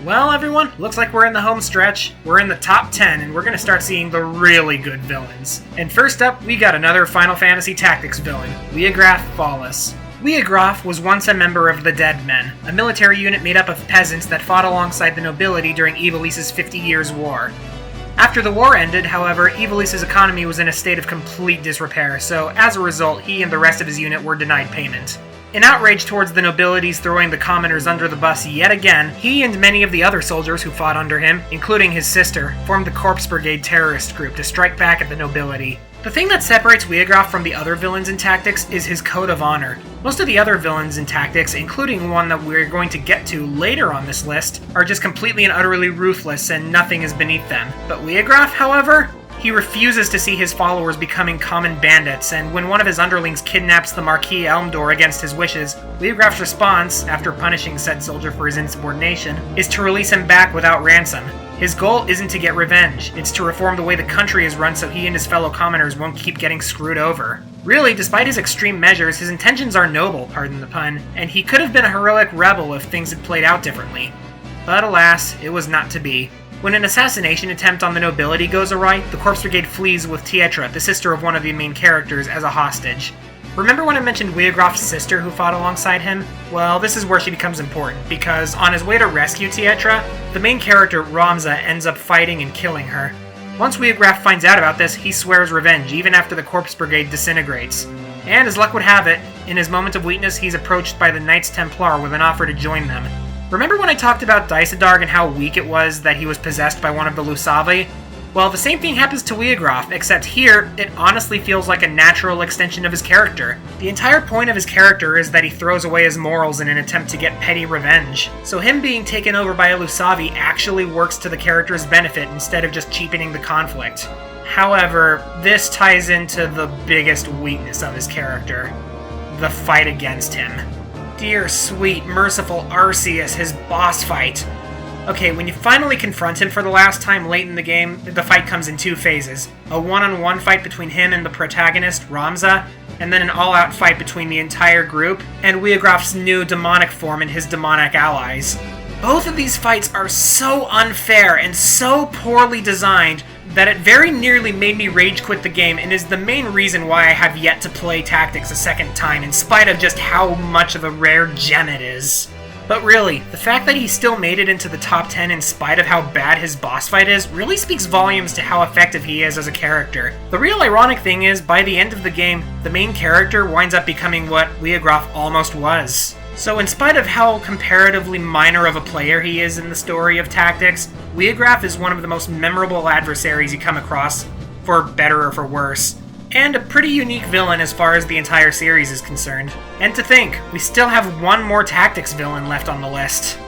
Well, everyone, looks like we're in the home stretch. We're in the top 10, and we're going to start seeing the really good villains. And first up, we got another Final Fantasy Tactics villain, Leograph Flawless. Leograph was once a member of the Dead Men, a military unit made up of peasants that fought alongside the nobility during Ivalice's 50 Years' War. After the war ended, however, Ivalice's economy was in a state of complete disrepair, so as a result, he and the rest of his unit were denied payment. In outrage towards the nobilities throwing the commoners under the bus yet again, he and many of the other soldiers who fought under him, including his sister, formed the Corpse Brigade terrorist group to strike back at the nobility. The thing that separates Leograph from the other villains in Tactics is his code of honor. Most of the other villains in Tactics, including one that we're going to get to later on this list, are just completely and utterly ruthless and nothing is beneath them. But Leograph, however, he refuses to see his followers becoming common bandits, and when one of his underlings kidnaps the Marquis Elmdor against his wishes, Leograph's response, after punishing said soldier for his insubordination, is to release him back without ransom. His goal isn't to get revenge, it's to reform the way the country is run so he and his fellow commoners won't keep getting screwed over. Really, despite his extreme measures, his intentions are noble, pardon the pun, and he could have been a heroic rebel if things had played out differently. But alas, it was not to be. When an assassination attempt on the nobility goes awry, the Corpse Brigade flees with Tietra, the sister of one of the main characters, as a hostage. Remember when I mentioned Leograph's sister who fought alongside him? Well, this is where she becomes important, because on his way to rescue Tietra, the main character, Ramza, ends up fighting and killing her. Once Leograph finds out about this, he swears revenge, even after the Corpse Brigade disintegrates. And as luck would have it, in his moment of weakness, he's approached by the Knights Templar with an offer to join them. Remember when I talked about Daisadarg and how weak it was that he was possessed by one of the Lusavi? Well, the same thing happens to Leograph, except here, it honestly feels like a natural extension of his character. The entire point of his character is that he throws away his morals in an attempt to get petty revenge. So him being taken over by a Lusavi actually works to the character's benefit instead of just cheapening the conflict. However, this ties into the biggest weakness of his character: the fight against him. Dear, sweet, merciful Arceus, his boss fight. Okay, when you finally confront him for the last time late in the game, the fight comes in two phases. A one-on-one fight between him and the protagonist, Ramza, and then an all-out fight between the entire group, and Leograph's new demonic form and his demonic allies. Both of these fights are so unfair and so poorly designed that it very nearly made me rage quit the game, and is the main reason why I have yet to play Tactics a second time, in spite of just how much of a rare gem it is. But really, the fact that he still made it into the top 10 in spite of how bad his boss fight is really speaks volumes to how effective he is as a character. The real ironic thing is, by the end of the game, the main character winds up becoming what Leograph almost was. So in spite of how comparatively minor of a player he is in the story of Tactics, Leograph is one of the most memorable adversaries you come across, for better or for worse. And a pretty unique villain as far as the entire series is concerned. And to think, we still have one more Tactics villain left on the list.